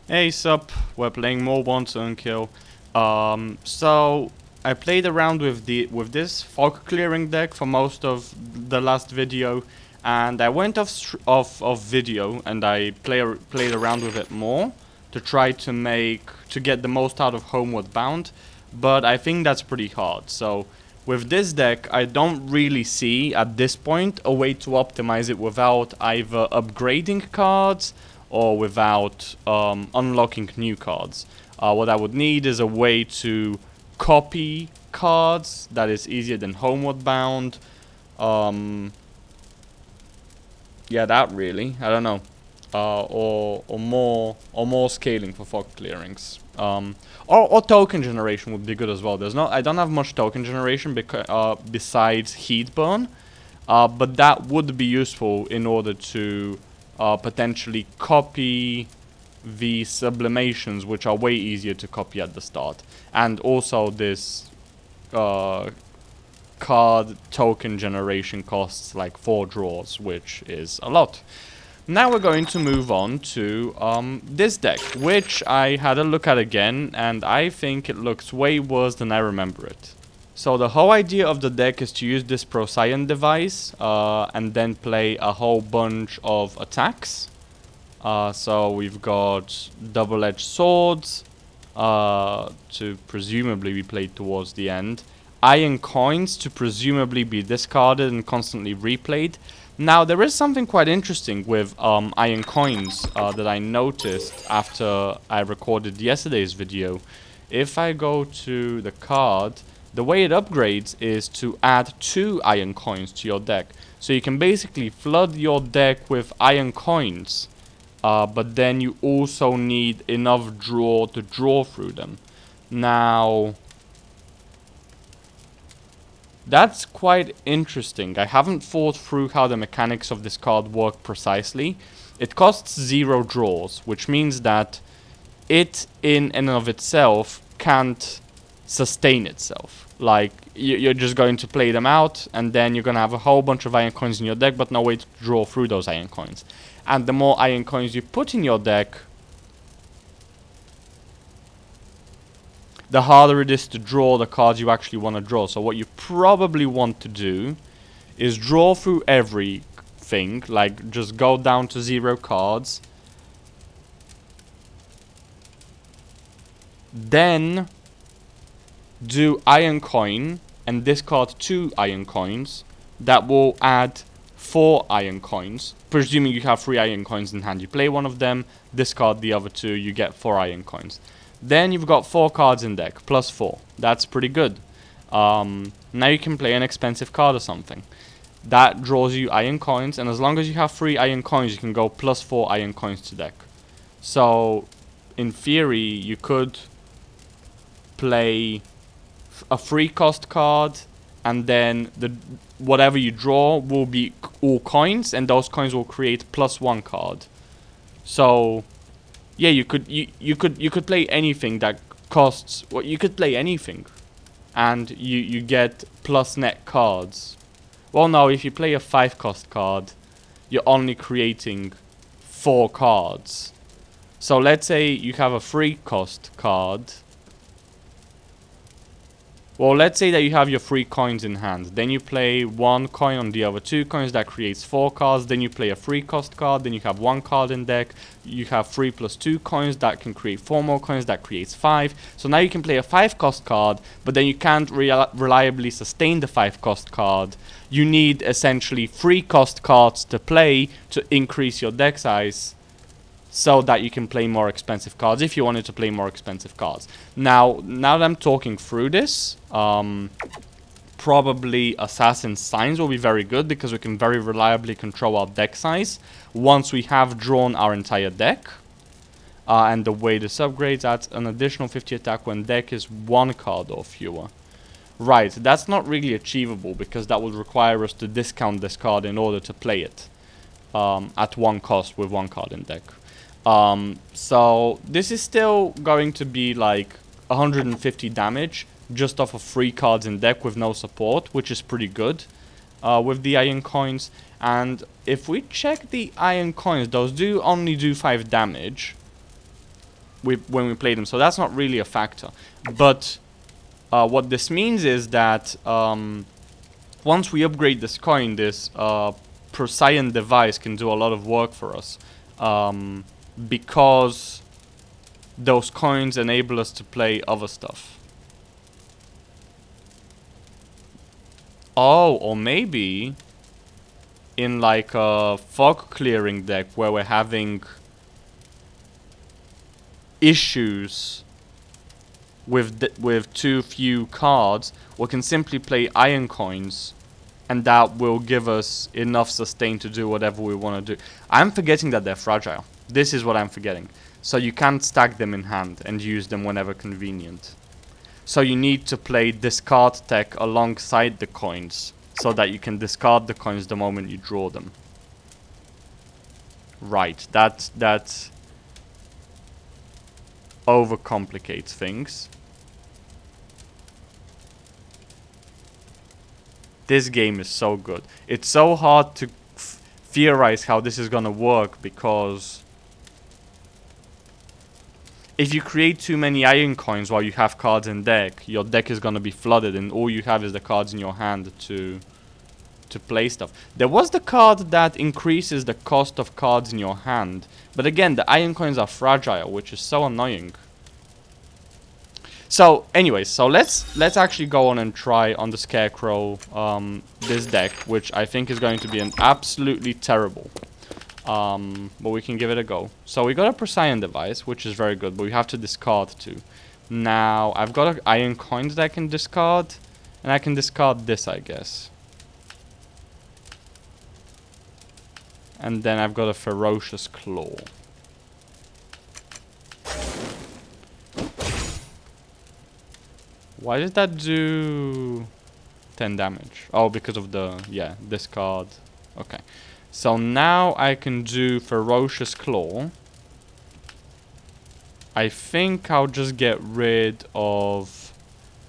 Hey sup, we're playing more One Turn Kill. So I played around with this fog clearing deck for most of the last video, and I went off video and I played around with it more to try to get the most out of Homeward Bound, but I think that's pretty hard. So with this deck, I don't really see at this point a way to optimize it without either upgrading cards or without unlocking new cards. What I would need is a way to copy cards that is easier than Homeward Bound. Yeah, that really. I don't know. Or more scaling for fog clearings. Or token generation would be good as well. I don't have much token generation besides heat burn, but that would be useful in order to potentially copy the sublimations, which are way easier to copy at the start, and also this card token generation costs like 4 draws, which is a lot. Now we're going to move on to this deck, which I had a look at again, and I think it looks way worse than I remember it. So the whole idea of the deck is to use this Procyon device and then play a whole bunch of attacks. So we've got double-edged swords to presumably be played towards the end. Iron coins to presumably be discarded and constantly replayed. Now there is something quite interesting with iron coins that I noticed after I recorded yesterday's video. If I go to the card, the way it upgrades is to add 2 iron coins to your deck. So you can basically flood your deck with iron coins, but then you also need enough draw to draw through them. Now, that's quite interesting. I haven't thought through how the mechanics of this card work precisely. It costs 0 draws, which means that it in and of itself can't sustain itself. Like, you're just going to play them out, and then you're going to have a whole bunch of iron coins in your deck, but no way to draw through those iron coins. And the more iron coins you put in your deck, the harder it is to draw the cards you actually want to draw. So what you probably want to do is draw through everything, like just go down to 0 cards. Then do iron coin and discard 2 iron coins. That will add 4 iron coins. Presuming you have 3 iron coins in hand, you play one of them, discard the other 2, you get 4 iron coins. Then you've got 4 cards in deck, plus 4. That's pretty good. Now you can play an expensive card or something. That draws you iron coins, and as long as you have 3 iron coins, you can go plus 4 iron coins to deck. So, in theory, you could play a free cost card, and then whatever you draw will be all coins, and those coins will create plus 1 card. So yeah, you could play anything that costs, well, you could play anything and you get plus net cards. Well, no, if you play a 5 cost card, you're only creating 4 cards. So let's say you have a 3 cost card. Well, let's say that you have your 3 coins in hand. Then you play 1 coin on the other 2 coins. That creates 4 cards. Then you play a 3 cost card. Then you have 1 card in deck. You have 3 plus 2 coins. That can create 4 more coins. That creates 5. So now you can play a 5 cost card, but then you can't reliably sustain the 5 cost card. You need essentially 3 cost cards to play to increase your deck size, so that you can play more expensive cards if you wanted to play more expensive cards. Now that I'm talking through this, probably Assassin's Signs will be very good because we can very reliably control our deck size once we have drawn our entire deck. And the way this upgrades adds an additional 50 attack when deck is 1 card or fewer. Right, that's not really achievable because that would require us to discount this card in order to play it at 1 cost with 1 card in deck. So this is still going to be like 150 damage just off of 3 cards in deck with no support, which is pretty good with the iron coins. And if we check the iron coins, those do only do 5 damage. when we play them, so that's not really a factor. But what this means is that once we upgrade this coin, this Procyon device can do a lot of work for us, because those coins enable us to play other stuff. Oh, or maybe in like a fog clearing deck where we're having issues with too few cards, we can simply play iron coins, and that will give us enough sustain to do whatever we want to do. I'm forgetting that they're fragile. This is what I'm forgetting. So you can't stack them in hand and use them whenever convenient. So you need to play discard tech alongside the coins, so that you can discard the coins the moment you draw them. Right, that overcomplicates things. This game is so good. It's so hard to theorize how this is gonna work, because if you create too many iron coins while you have cards in deck, your deck is gonna be flooded and all you have is the cards in your hand to play stuff. There was the card that increases the cost of cards in your hand, but again, the iron coins are fragile, which is so annoying. So anyways, so let's actually go on and try on the Scarecrow this deck, which I think is going to be an absolutely terrible. But we can give it a go. So we got a Procyon device, which is very good, but we have to discard two. Now I've got an iron coins that I can discard, and I can discard this, I guess. And then I've got a Ferocious Claw. Why did that do 10 damage? Oh, because of the, yeah, discard. Okay. So now I can do Ferocious Claw. I think I'll just get rid of...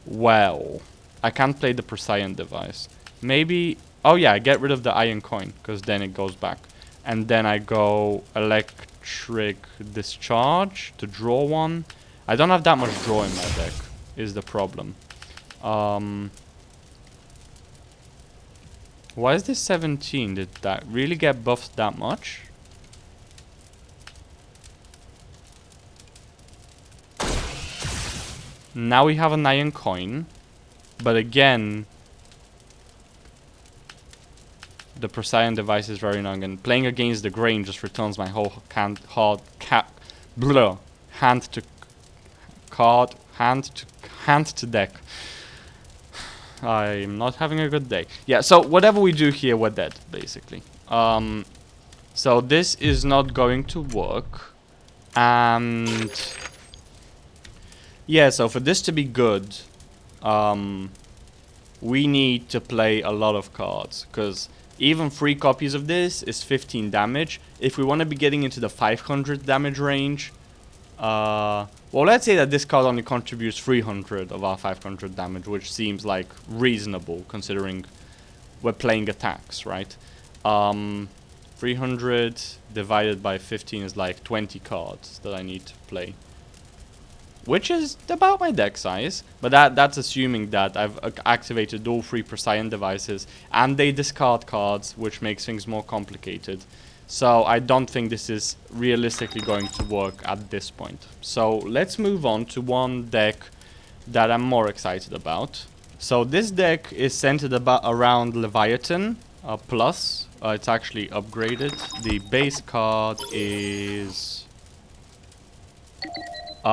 Well, I can't play the Procyon device. Maybe... Oh yeah, I get rid of the iron coin, because then it goes back. And then I go Electric Discharge to draw one. I don't have that much draw in my deck, is the problem. Why is this 17? Did that really get buffed that much? Now we have an iron coin, but again, the Procyon device is very annoying, and playing against the grain just returns my whole hand to deck. I'm not having a good day. Yeah, so whatever we do here, we're dead, basically. So this is not going to work. And... yeah, so for this to be good, we need to play a lot of cards. Because even 3 copies of this is 15 damage. If we want to be getting into the 500 damage range... well, let's say that this card only contributes 300 of our 500 damage, which seems like reasonable considering we're playing attacks, right? 300 divided by 15 is like 20 cards that I need to play, which is about my deck size, but that's assuming that I've activated all 3 Procyon devices and they discard cards, which makes things more complicated. So I don't think this is realistically going to work at this point. So let's move on to one deck that I'm more excited about. So this deck is centered around Laevatein plus. It's actually upgraded. The base card is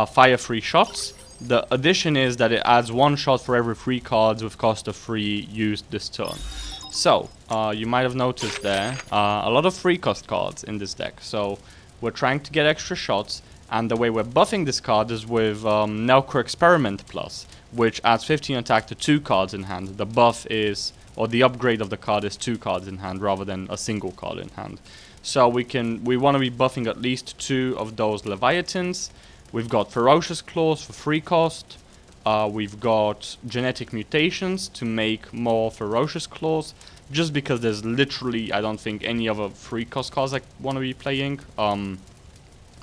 fire 3 shots. The addition is that it adds 1 shot for every 3 cards with cost of 3 used this turn. So, you might have noticed there, a lot of free cost cards in this deck. So, we're trying to get extra shots, and the way we're buffing this card is with Nelcro Experiment Plus, which adds 15 attack to 2 cards in hand. The buff is, or the upgrade of the card is 2 cards in hand rather than a single card in hand. So we want to be buffing at least 2 of those Laevateins. We've got Ferocious Claws for 3 cost. We've got Genetic Mutations to make more Ferocious Claws, just because there's literally, I don't think, any other 3 cost cards I want to be playing.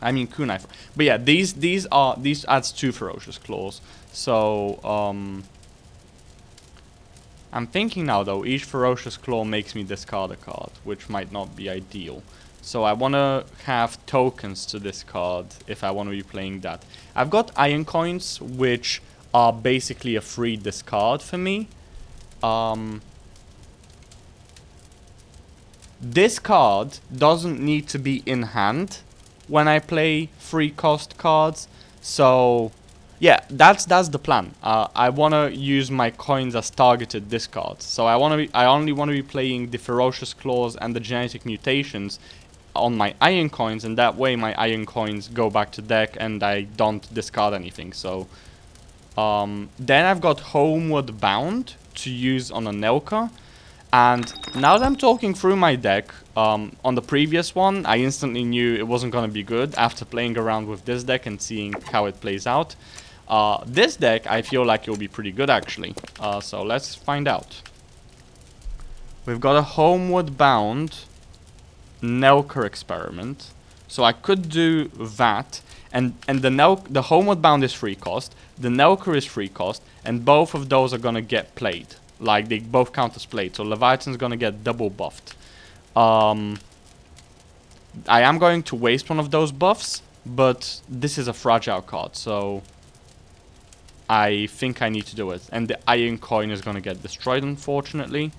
I mean kunai. But yeah, these adds 2 ferocious claws. So I'm thinking now though, each ferocious claw makes me discard a card, which might not be ideal. So I want to have tokens to discard if I want to be playing that. I've got iron coins, which are basically a free discard for me. This card doesn't need to be in hand when I play free cost cards. So yeah, that's the plan. I want to use my coins as targeted discards. So I only want to be playing the ferocious claws and the genetic mutations on my iron coins, and that way my iron coins go back to deck and I don't discard anything. So then I've got Homeward Bound to use on a Nelka. And now that I'm talking through my deck, on the previous one, I instantly knew it wasn't going to be good after playing around with this deck and seeing how it plays out. This deck, I feel like it'll be pretty good actually. So let's find out. We've got a Homeward Bound Nelker experiment. So I could do that. And the Homeward Bound is free cost. The Nelker is free cost. And both of those are going to get played. Like, they both count as played. So Laevatein is going to get double buffed. I am going to waste one of those buffs. But this is a fragile card. So I think I need to do it. And the iron coin is going to get destroyed, unfortunately.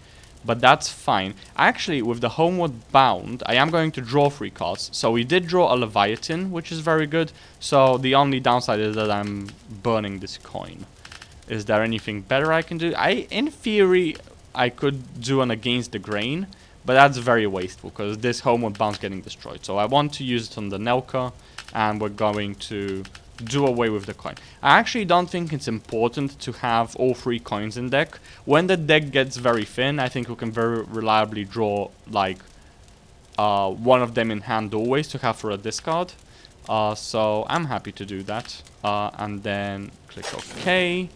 But that's fine. Actually, with the Homeward Bound, I am going to draw 3 cards. So we did draw a Laevatein, which is very good. So the only downside is that I'm burning this coin. Is there anything better I can do? In theory, I could do an Against the Grain. But that's very wasteful, because this Homeward Bound's getting destroyed. So I want to use it on the Nelka. And we're going to do away with the coin. I actually don't think it's important to have all 3 coins in deck. When the deck gets very thin, I think we can very reliably draw like one of them in hand always to have for a discard. So I'm happy to do that. And then click OK.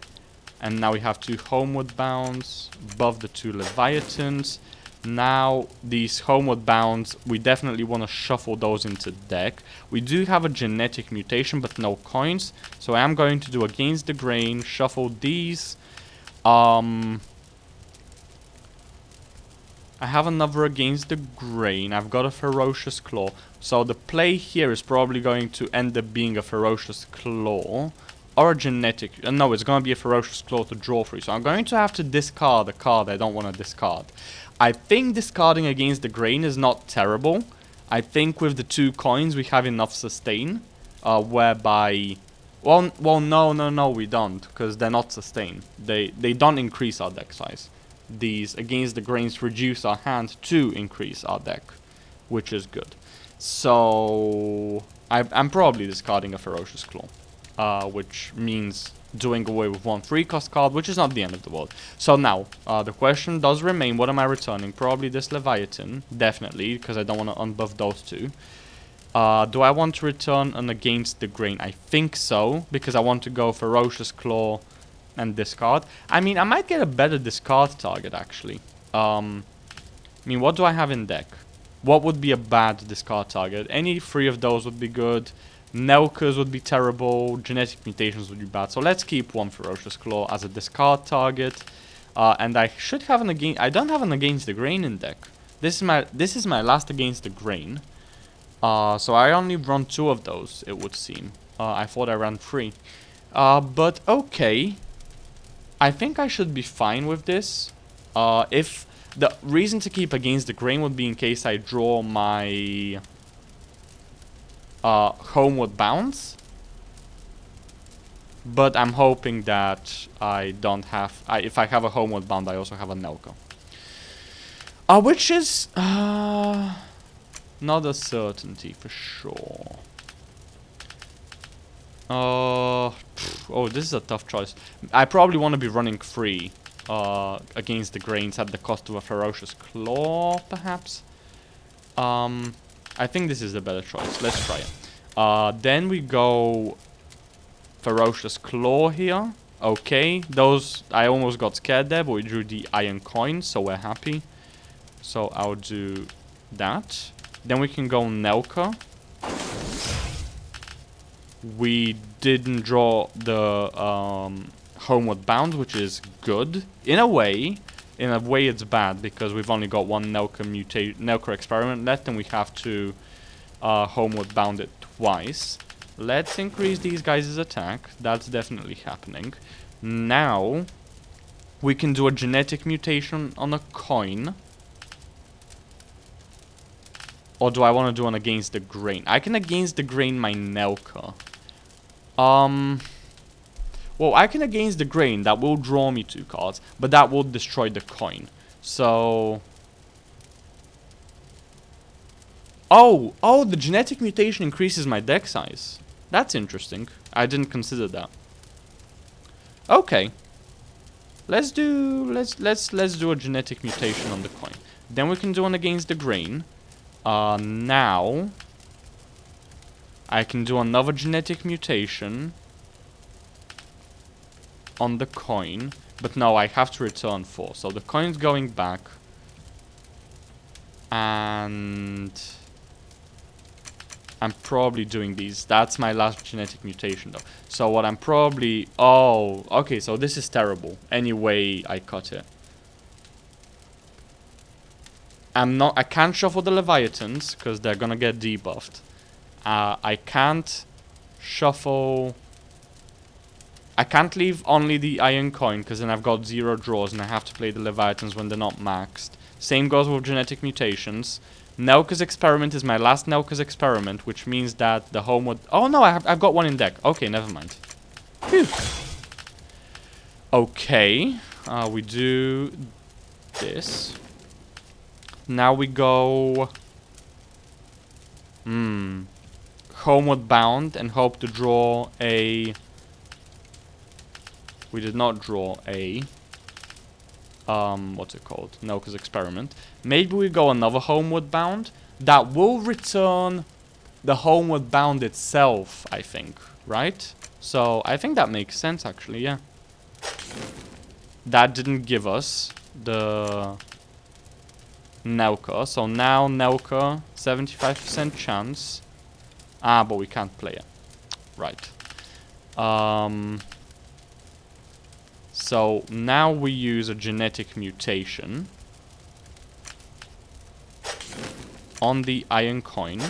And now we have 2 Homeward Bounds above the 2 Laevateins. Now, these Homeward Bounds, we definitely want to shuffle those into deck. We do have a genetic mutation, but no coins. So I am going to do Against the Grain, shuffle these. I have another Against the Grain. I've got a Ferocious Claw. So the play here is probably going to end up being a Ferocious Claw. Or a genetic. No, it's going to be a Ferocious Claw to draw 3. So I'm going to have to discard a card I don't want to discard. I think discarding Against the Grain is not terrible. I think with the 2 coins we have enough sustain. Whereby... Well, no, we don't. Because they're not sustain. They don't increase our deck size. These Against the Grains reduce our hand to increase our deck. Which is good. So... I'm probably discarding a Ferocious Claw. Which means doing away with 1 free cost card, which is not the end of the world. So now, the question does remain, what am I returning? Probably this Laevatein, definitely, because I don't want to unbuff those 2. Do I want to return an Against the Grain? I think so, because I want to go Ferocious Claw and discard. I mean, I might get a better discard target, actually. I mean, what do I have in deck? What would be a bad discard target? Any 3 of those would be good. Nelkas would be terrible, genetic mutations would be bad. So let's keep 1 Ferocious Claw as a discard target. And I should have an Against... I don't have an Against the Grain in deck. This is my last Against the Grain. So I only run 2 of those, it would seem. I thought I ran 3. But okay. I think I should be fine with this. If the reason to keep Against the Grain would be in case I draw my... Homeward Bounds, but I'm hoping that I don't have. If I have a Homeward Bound, I also have a Nelka, which is not a certainty for sure. Oh, this is a tough choice. I probably want to be running 3 Against the Grains at the cost of a Ferocious Claw, perhaps. I think this is the better choice. Let's try it. Then we go Ferocious Claw here. Okay, those... I almost got scared there, but we drew the iron coin, so we're happy. So I'll do that. Then we can go Nelka. We didn't draw the Homeward Bound, which is good. In a way it's bad, because we've only got one Nelka experiment left, and we have to Homeward Bound it twice. Let's increase these guys' attack. That's definitely happening. Now, we can do a genetic mutation on a coin. Or do I want to do one against the grain? I can against the grain my Nelka. Well, I can against the grain. That will draw me 2 cards, but that will destroy the coin. So... Oh, the genetic mutation increases my deck size. That's interesting. I didn't consider that. Okay. Let's do a genetic mutation on the coin. Then we can do one against the grain. Now I can do another genetic mutation on the coin, but no, I have to return 4. So the coin's going back, and I'm probably doing these. That's my last genetic mutation though. So what I'm probably... Oh, okay, so this is terrible. Anyway, I cut it. I can't shuffle the Leviathans, because they're gonna get debuffed. I can't shuffle... I can't leave only the Iron Coin, because then I've got 0 draws, and I have to play the Leviathans when they're not maxed. Same goes with genetic mutations. Nelka's Experiment is my last Nelka's Experiment, which means that the Homeward... Oh no, I've got one in deck. Okay, never mind. Phew. Okay, we do this. Now we go... Homeward Bound and hope to draw a... We did not draw a... what's it called? Nelka's Experiment. Maybe we go another Homeward Bound. That will return the Homeward Bound itself, I think. Right? So, I think that makes sense, actually, yeah. That didn't give us the... Nelka. So now Nelka, 75% chance. Ah, but we can't play it. Right. So now we use a genetic mutation on the Iron Coin.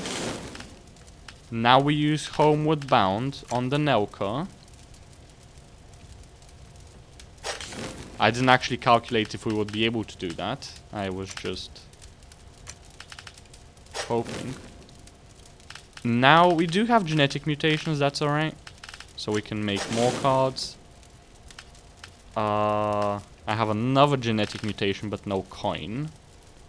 Now we use Homeward Bound on the Nelka. I didn't actually calculate if we would be able to do that. I was just hoping. Now we do have genetic mutations, that's alright. So we can make more cards. I have another genetic mutation, but no coin.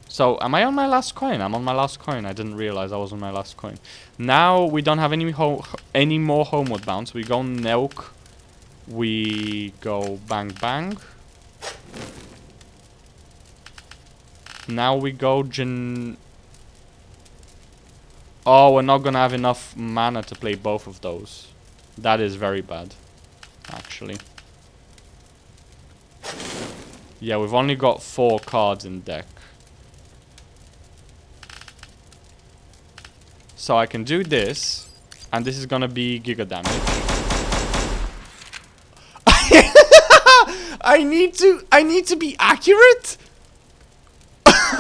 So, am I on my last coin? I'm on my last coin. I didn't realize I was on my last coin. Now, we don't have any more Homeward Bound. So, we go Nelk. We go Bang Bang. Now, we go Oh, we're not gonna have enough mana to play both of those. That is very bad, actually. Yeah, we've only got 4 cards in deck. So I can do this, and this is gonna be giga damage. I need to be accurate.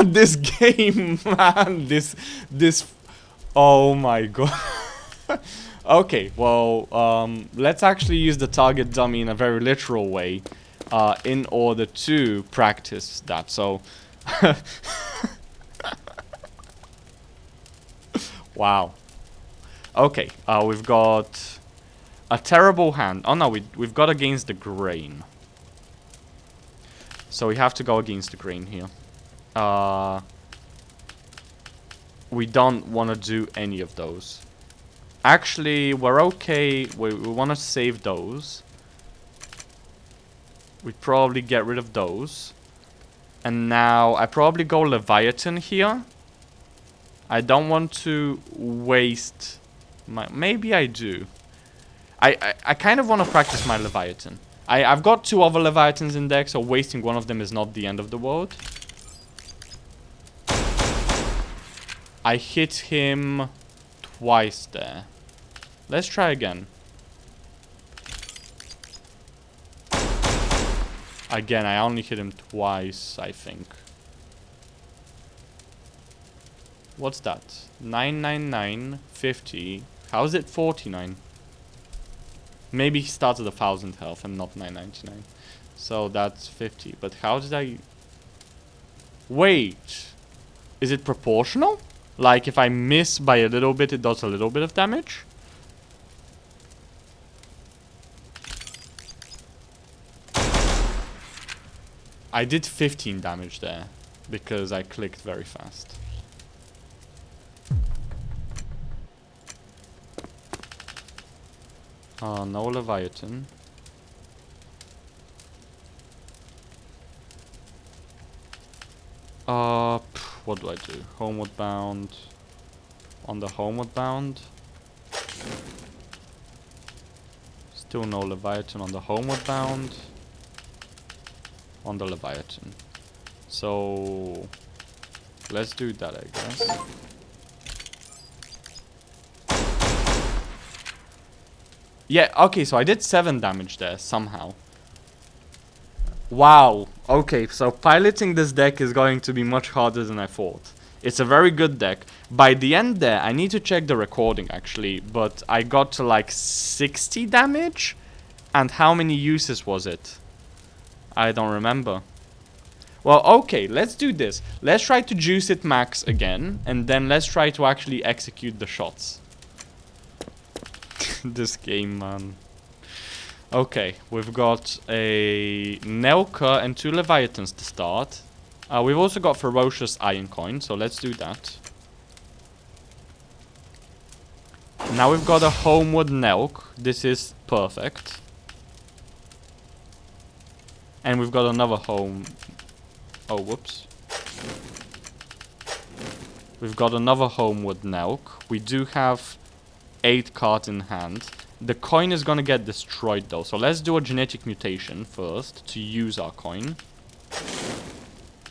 This game, man. This. Oh my god. Okay, well, let's actually use the target dummy in a very literal way, in order to practice that. So, wow. Okay, we've got a terrible hand. Oh no, we've got against the grain. So we have to go against the grain here. We don't want to do any of those. Actually, we're okay. We want to save those. We'd probably get rid of those. And now, I probably go Laevatein here. I don't want to waste my... Maybe I do. I kind of want to practice my Laevatein. I've got 2 other Leviathans in deck, so wasting one of them is not the end of the world. I hit him twice there. Let's try again. Again, I only hit him twice, I think. What's that? 999, 50. How is it 49? Maybe he starts at 1,000 health and not 999. So that's 50. But how did I... Wait. Is it proportional? Like if I miss by a little bit, it does a little bit of damage? I did 15 damage there because I clicked very fast. No Leviathan. What do I do? Homeward bound. On the homeward bound. Still no Leviathan on the homeward bound. On the Leviathan. So let's do that, I guess. Yeah, okay, so I did 7 damage there somehow. Wow. Okay, so piloting this deck is going to be much harder than I thought. It's a very good deck. By the end there, I need to check the recording actually, but I got to like 60 damage? And how many uses was it? I don't remember. Well, okay, let's do this. Let's try to juice it max again, and then let's try to actually execute the shots. This game, man. Okay, we've got a Nelka and 2 Leviathans to start. We've also got Ferocious Iron Coin, so let's do that. Now we've got a Homeward Nelk. This is perfect. And we've got another home... Oh, whoops. We've got another Homeward Nelk. We do have 8 cards in hand. The coin is gonna get destroyed though, so let's do a genetic mutation first to use our coin.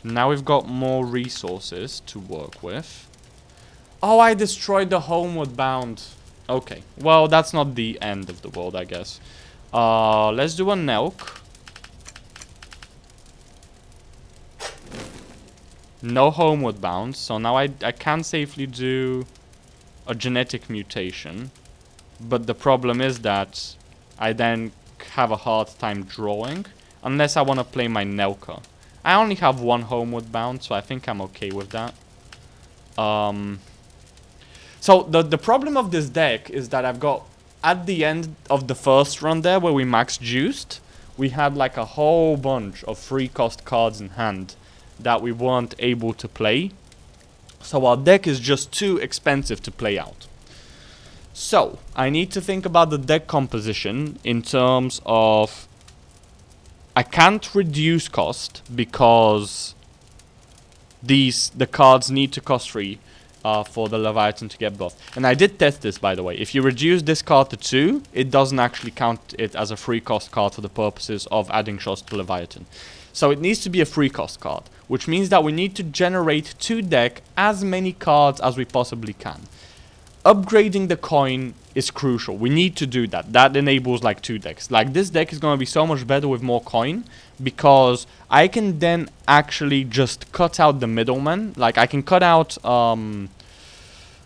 Now we've got more resources to work with. Oh, I destroyed the Homeward Bound. Okay, well that's not the end of the world, I guess. Let's do a Nelk. No Homeward Bound, so now I can safely do a genetic mutation. But the problem is that I then have a hard time drawing, unless I want to play my Nelka. I only have 1 Homeward Bound, so I think I'm okay with that. So the problem of this deck is that I've got, at the end of the first run there, where we max juiced, we had like a whole bunch of free cost cards in hand that we weren't able to play. So our deck is just too expensive to play out. So, I need to think about the deck composition in terms of... I can't reduce cost because the cards need to cost 3 for the Leviathan to get buffed. And I did test this, by the way. If you reduce this card to 2, it doesn't actually count it as a free cost card for the purposes of adding shots to Leviathan. So it needs to be a free cost card, which means that we need to generate to deck as many cards as we possibly can. Upgrading the coin is crucial. We need to do that. That enables like 2 decks. Like this deck is going to be so much better with more coin because I can then actually just cut out the middleman. Like I can cut out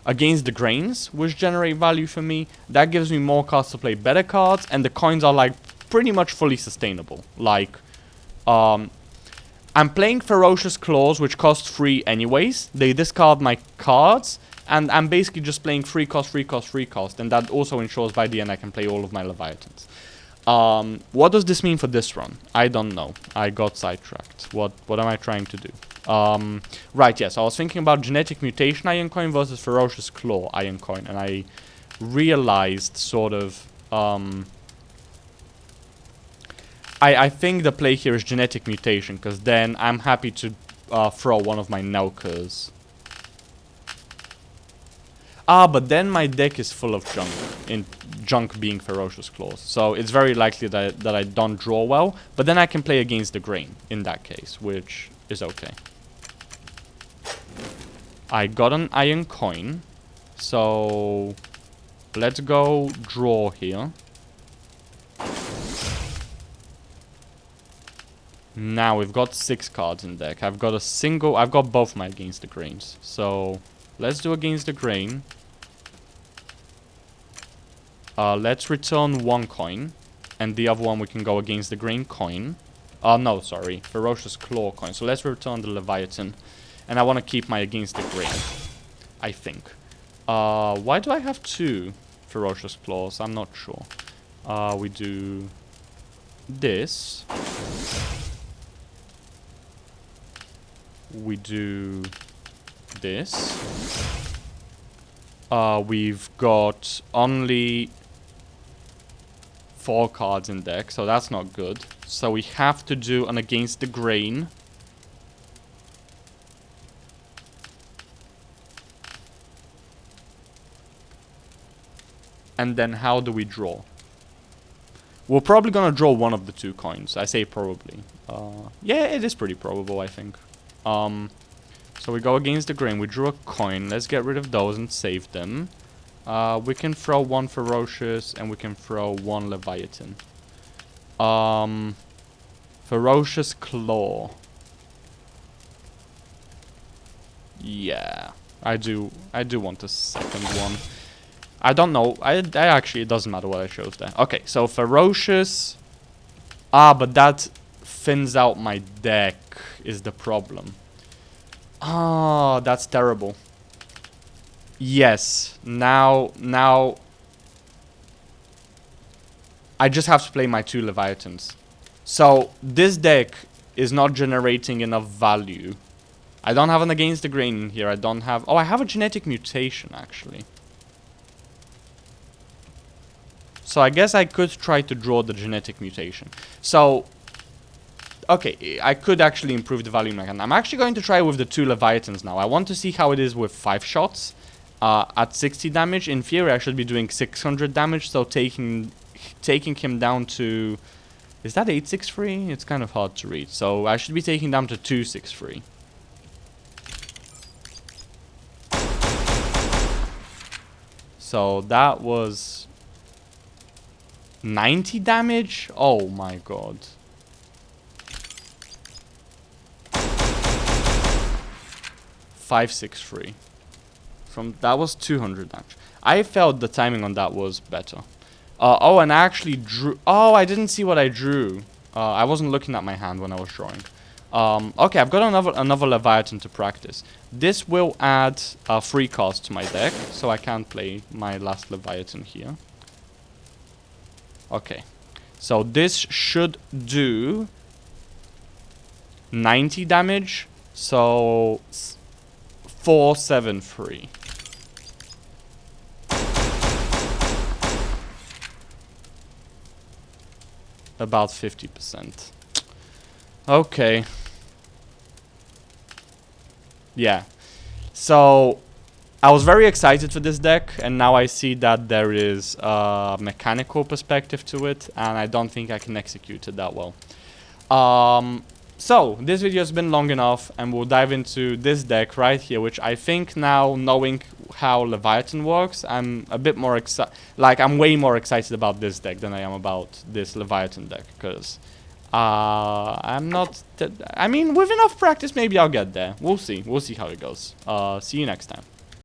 Against the Grains, which generate value for me. That gives me more cards to play better cards, and the coins are like pretty much fully sustainable. Like I'm playing Ferocious Claws, which cost 3 anyways. They discard my cards. And I'm basically just playing free cost, and that also ensures by the end I can play all of my Leviathans. What does this mean for this run? I don't know. I got sidetracked. What am I trying to do? Right, yes, I was thinking about Genetic Mutation Iron Coin versus Ferocious Claw Iron Coin, and I realized sort of... I think the play here is Genetic Mutation, because then I'm happy to throw one of my Nelkas. But then my deck is full of junk, in junk being Ferocious Claws. So it's very likely that I don't draw well, but then I can play Against the Grain in that case, which is okay. I got an Iron Coin, so let's go draw here. Now we've got 6 cards in deck. I've got both my Against the Grains. So let's do Against the Grain. Let's return 1 coin. And the other one we can go Against the Grain coin. No, sorry. Ferocious Claw coin. So let's return the Leviathan. And I want to keep my Against the Grain, I think. Why do I have 2 Ferocious Claws? I'm not sure. We do this. We do this. We've got only 4 cards in deck, so that's not good. So we have to do an Against the Grain. And then how do we draw? We're probably gonna draw one of the 2 coins. I say probably. Yeah, it is pretty probable, I think. So we go Against the Grain. We drew a coin. Let's get rid of those and save them. We can throw 1 Ferocious and we can throw 1 Leviathan. Ferocious Claw. Yeah, I do want a second one. I don't know. I actually, it doesn't matter what I chose there. Okay, so Ferocious. But that thins out my deck is the problem. That's terrible. Yes, now I just have to play my 2 Leviathans. So this deck is not generating enough value. I don't have an Against the Grain in here. I don't have... Oh, I have a Genetic Mutation, actually. So I guess I could try to draw the Genetic Mutation. So... Okay, I could actually improve the value mechanism. I'm actually going to try with the 2 Leviathans now. I want to see how it is with 5 shots. At 60 damage. In theory, I should be doing 600 damage. So taking him down to... Is that 863? It's kind of hard to read. So I should be taking down to 263. So that was... 90 damage? Oh my god. $563. That was 200 damage. I felt the timing on that was better. Oh, and I actually drew... Oh, I didn't see what I drew. I wasn't looking at my hand when I was drawing. Okay, I've got another Leviathan to practice. This will add 3 cards to my deck, so I can't play my last Leviathan here. Okay, so this should do 90 damage. So 473. About 50%. Okay. Yeah. So I was very excited for this deck, and now I see that there is a mechanical perspective to it, and I don't think I can execute it that well. So this video has been long enough, and we'll dive into this deck right here, which I think now, knowing how Leviathan works, I'm a bit more excited. Like, I'm way more excited about this deck than I am about this Leviathan deck, because I'm not... I mean, with enough practice, maybe I'll get there. We'll see. We'll see how it goes. See you next time.